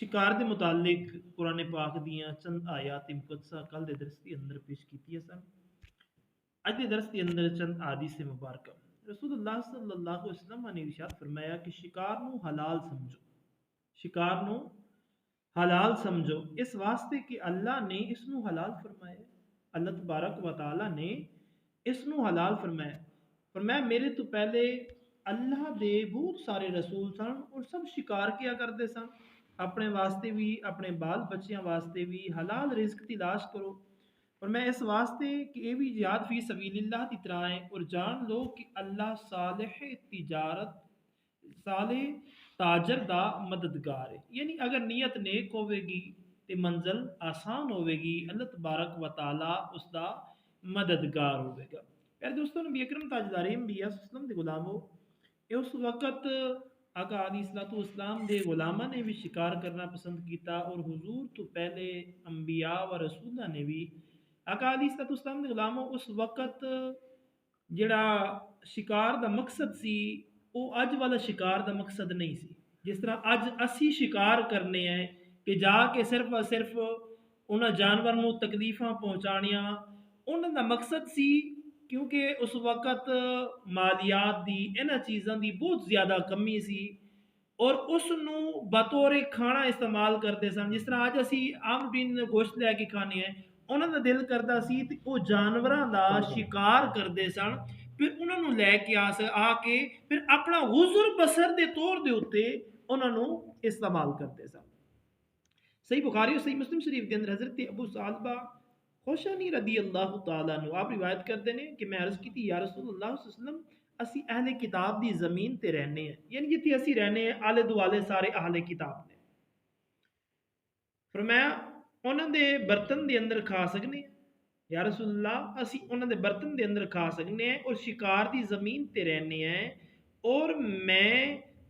शिकार के मुतालिक कुरान पाक दियाँ चंद आयात मुकद्दसा कल के दरस के अंदर पेश की सन। अज के दरस के अंदर चंद आदिस मुबारक रसूलुल्लाह सल्लल्लाहु अलैहि वसल्लम ने इरशाद फरमाया कि शिकार नू हलाल समझो, शिकार नू हलाल समझो इस वास्ते कि अल्लाह ने इसनू हलाल फरमाया। अल्लाह तबारक व तआला ने इसनू हलाल फरमाया। फरमाया मेरे तो पहले अल्लाह दे बहुत सारे रसूल सन और सब शिकार किया करते सन। अपने वास्ते भी अपने बाल बच्चों वास्ते भी हलाल रिस्क तलाश करो। और मैं इस वास्ते कि ये भी जिहाद फी सबीलिल्लाह की तरह है और जान लो कि अल्लाह सालिह तिजारत साले ताजर दा मददगार है। यानी अगर नीयत नेक होवेगी तो मंजिल आसान होवेगी, अल्लाह तबारक व तआला उसका मददगार होवेगा। प्यारे दोस्तों, नबी अकरम ताजदार अंबिया सल्लल्लाहु अलैहि वसल्लम दे गुलामो ये उस वक़्त आका अलैहिस्सलाम दे गुलामा ने भी शिकार करना पसंद किया और हुजूर तो पहले अंबिया व रसूला ने भी आका अलैहिस्सलाम दे गुलामो उस वक़्त ਜਿਹੜਾ शिकार का मकसद सी वो अज वाला शिकार का मकसद नहीं सी। जिस तरह अज असी शिकार करने हैं कि जाके सिर्फ और सिर्फ उन्होंने जानवर को तकलीफा पहुँचानिया उन्होंने मकसद सी। क्योंकि उस वक़्त मालियात की इन्होंने चीज़ों की बहुत ज़्यादा कमी सी और उसनू बतौर खाना इस्तेमाल करते सन। जिस तरह अज असी आम दिन गोश्त लैके खाने हैं, उन्होंने दिल करता सी ते वो जानवरों का शिकार करते सन, फिर उन्होंने लैके आके फिर अपना गुजर बसर के तौर के उत्ते उन्होंने इस्तेमाल करते सन। सही बुखारी और सही मुस्लिम शरीफ के अंदर हजरत अबू सालबा खुशानी रदी अल्लाह तआला अन्हु आप रिवायत करते हैं कि मैं अर्ज की थी या रसूलुल्लाह सल्लल्लाहु अलैहि वसल्लम असी अहले किताब की जमीन ते रहने हैं, यानी जिथे असी रहने हैं आले दुआले सारे अहले किताब ने। फरमाया उन्होंने बर्तन के अंदर खा सकने या रसूलुल्लाह असी उन्होंने बर्तन के अंदर खा सकने हैं और शिकार की जमीन ते रहने हैं और मैं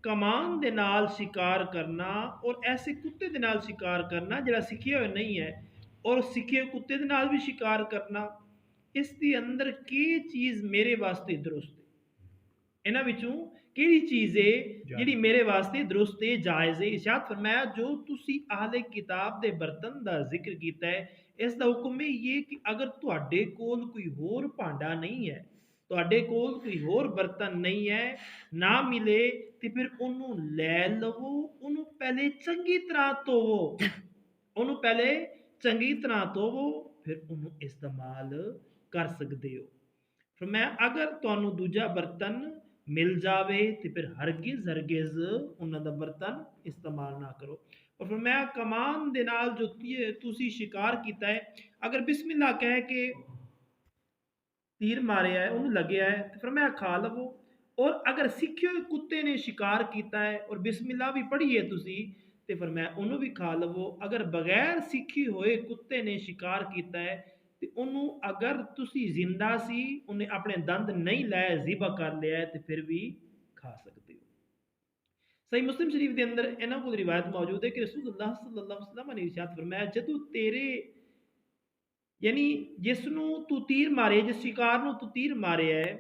कमान दे नाल शिकार करना और ऐसे कुत्ते दे नाल शिकार करना जरा सिखे हुए नहीं है और सिखे हुए कुत्ते दे नाल भी शिकार करना इसके अंदर की चीज़ मेरे वास्ते दुरुस्त है। इन्हां विचों केड़ी चीज़ है जिहड़ी मेरे वास्ते दुरुस्त है जायज़ है। इरशाद फरमाया जो तुसी अहले किताब दे बर्तन दा जिक्र कीता है इसका हुक्म ये कि अगर तुहाडे कोल कोई होर भांडा नहीं है, तुहाडे कोल कोई होर बर्तन नहीं है, ना मिले तो फिर उन्हों लै लवो, उन्हों पहले चंगी तरह धोवो, उन्हों पहले चंगी तरह धोवो फिर उन्हों इस्तेमाल कर सकते हो। फिर मैं अगर तुहानू दूजा बर्तन मिल जावे तो फिर हरगिज उन्हों का बर्तन इस्तेमाल ना करो। और फिर मैं कमान दे नाल जो तुसी शिकार किया है अगर बिस्मिल्लाह कह के तीर मारे है उन्होंने लगे है तो फिर मैं खा लवो। और अगर सीखे हुए कुत्ते ने शिकार किया है और बिस्मिल्लाह भी पढ़ी है तुसी तो फिर मैं उन्होंने भी खा लवो। अगर बगैर सीखे हुए कुत्ते ने शिकार किया है तो उन्होंने अगर तुसी जिंदा सी उन्हें अपने दंद नहीं लाए जिबा कर लिया है तो फिर भी खा सकते हो। सही मुस्लिम शरीफ के अंदर इन्हों को रिवायत मौजूद है कि रसूलुल्लाह सल्लल्लाहु अलैहि वसल्लम ने इरशाद फरमाया जदों तेरे यानी जिसनू तू तीर मारे जिस शिकार नू तू तीर मारे है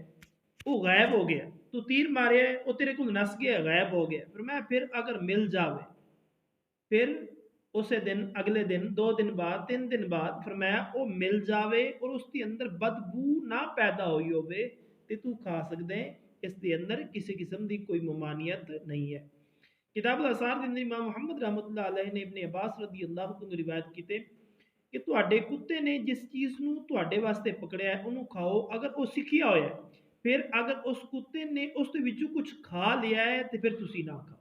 वो गायब हो गया, तू तीर मारे है वो तेरे को नस गया गायब हो गया। फिर मैं फिर अगर मिल जावे फिर उस दिन अगले दिन 2 दिन बाद 3 दिन बाद फिर मैं वो मिल जावे और उसके अंदर बदबू ना पैदा हुई होवे तो तू खा सकते हैं। इसके अंदर किसी किस्म की कोई ममानियत नहीं है। किताब असार के अंदर इमाम मुहम्मद रहमतुल्लाह अलैह ने इब्ने अब्बास रदी अल्लाह को रिवायत की कि तुहाडे कुत्ते ने जिस चीज़ नू तुहाडे वास्ते पकड़िया है उन्होंने खाओ अगर वो सिखिया होया है, फिर अगर उस कुत्ते ने उस विचों कुछ खा लिया है तो फिर तुसी ना खाओ।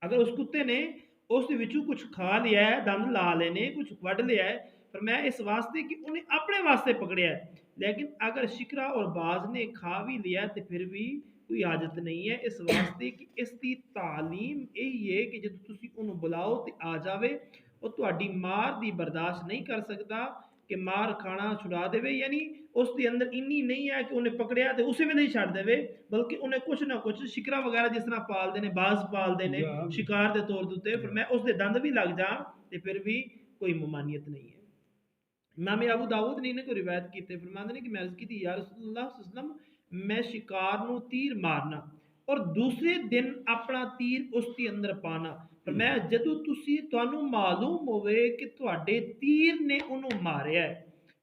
अगर उस कुत्ते ने उस विचों कुछ खा लिया है, दंद ला लेने कुछ वड लिया है, पर मैं इस वास्ते कि उन्हें अपने वास्ते पकड़िया है। लेकिन अगर शिकरा और बाज ने खा भी लिया तो फिर भी कोई हाजत नहीं है। इस वास्ते कि इसकी तालीम यही है कि जो तुसी उन्हें बुलाओ तो आ जावे और तुहाडी मार दी बर्दाश्त नहीं कर सकता कि मार खाना छुड़ा देवे। यानी उसके अंदर इन्नी नहीं है कि उन्हें पकड़िया तो उस वेले ही छड़ देवे, बल्कि उन्हें कुछ ना कुछ शिकरा वगैरह जिस तरह पालते हैं बाज पालते हैं शिकार के तौर उत्ते, फिर मैं उसके दंद भी लग जा तो फिर भी कोई ममानियत नहीं है। इमाम अबू दाऊद ने इन्हें को रिवायत की फरमाते हैं कि मैं अर्ज की थी या रसूलुल्लाह सल्लल्लाहु अलैहि वसल्लम मैं शिकार नू तीर मारना और दूसरे दिन अपना तीर उसके अंदर पाना। फरमाया जदों तुहानू मालूम होवे कि तुहाडे तीर ने उन्होंने मारिया है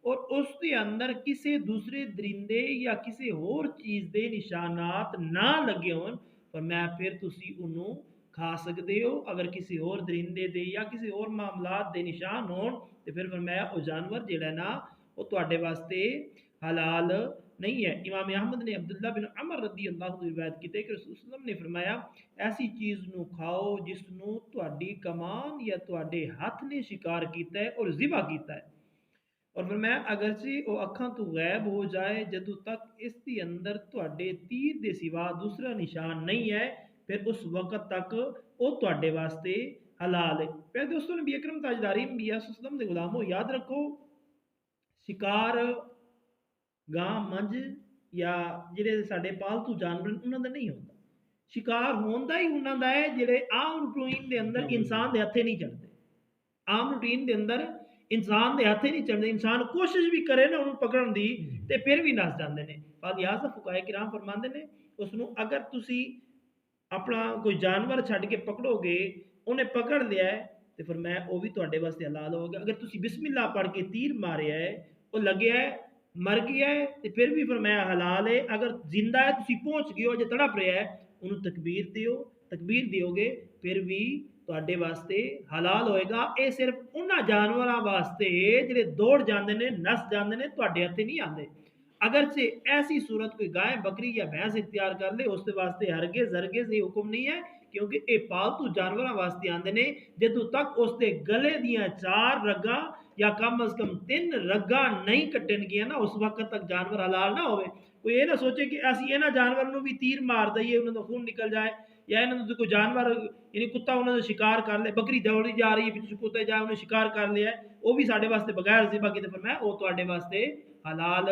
और उसके अंदर किसी दूसरे दरिंदे या किसी होर चीज़ के निशानात ना लगे होन, फरमाया फिर तुसी उन्होंने खा सकते हो। अगर किसी और दरिंदे दे या किसी और मामलात दे निशान होन तो फिर फरमाया वो जानवर जिहड़ा ना वो तुहाडे वास्ते हलाल नहीं है। इमाम अहमद ने अब्दुल्ला बिन अमर रदी अल्लाह की रिवायत की कि रसूल सल्लल्लाहु अलैहि वसल्लम ने फरमाया ऐसी चीज़ नू खाओ जिसनू तुहाडी कमान या तुहाडे हथ ने शिकार किया है और ज़िबा किया है। और फरमाया अगरचे वो अखां तो गैब हो जाए जदों तक इसके अंदर तुहाडे तीर दे सिवा दूसरा निशान नहीं है, फिर उस वक्त तक वो तुहाडे वास्ते हलाल है। फिर दोस्तों नबी अकरम ताजदारी अंबिया सल्लल्लाहु अलैहि वसल्लम दे गुलामो याद रखो, शिकार गां मंझ या ਜਿਹੜੇ ਸਾਡੇ ਪਾਲਤੂ ਜਾਨਵਰ ਉਹਨਾਂ ਦਾ ਨਹੀਂ ਹੁੰਦਾ। शिकार होंदा ही उन्हां दा है ਜਿਹੜੇ आम रूटीन ਦੇ ਅੰਦਰ इंसान ਦੇ हथे नहीं चढ़ते। आम रूटीन ਦੇ अंदर इंसान ਦੇ हथे नहीं चढ़ते। इंसान कोशिश भी करे ना उन्होंने पकड़न दी ते फिर भी नस जाते हैं। लिहाजा फुकाए किराम फरमाते ने उसनू अगर तुसी अपना कोई जानवर छड्ड के पकड़ोगे, उन्हें पकड़ लिया है तो फिर मैं वो भी तुहाडे वास्ते हलाल होगा। अगर तुसी बिस्मिल्लाह पढ़ के तीर मारिया है, वो लग्या है, मर गया है तो फिर भी फरमाया हलाल है। अगर जिंदा है तुसी पहुंच गए हो जो तड़प रहा है, उन्होंने तकबीर दियो, तकबीर दियोगे फिर भी तुहाडे वास्ते हलाल होएगा। ये सिर्फ उन्हां जानवरां वास्ते जिहड़े दौड़ जाते हैं, नस जाते हैं, तुहाडे हथे नहीं आते। अगर से ऐसी सूरत कोई गाय बकरी या भैंस इख्तियार कर ले उसके वास्ते हरगिज़ हरगिज़ ये हुक्म नहीं है, क्योंकि ये पालतू जानवरों वास्ते आते हैं। जदों तक उसके गले दियां 4 रग्गां या कम अज कम 3 रग्गां नहीं कट्टणगियां ना, उस वक्त तक जानवर हलाल ना होवे। कोई ये ना सोचे कि असीं इन्हां जानवरां नूं भी तीर मार दईए, उन्हां दा खून निकल जाए, या इन्हां दा कोई जानवर यानी कुत्ता उन्हां दा शिकार कर ले, बकरी दौड़ी जा रही है पिछे कुत्ते जाए उन्हें शिकार कर लिया है, वो भी साडे वास्ते बगैर ज़िबा कीते फरमाया वो तुहाडे वास्ते हलाल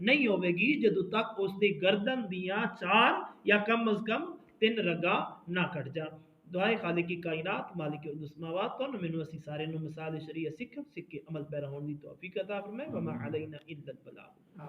नहीं होवेगी जदों तक उसकी गर्दन दियां 4 या कम अज कम 3 रग्गां ना कट जान। दुआए खालिक की कायनात मालिक उल-समावात तो मैनू असी सारे नूं मिसाल शरीयत सीख के अमल पैरा होने की तौफीक अता फरमाए। वमा अलैना इल्लल बलाग।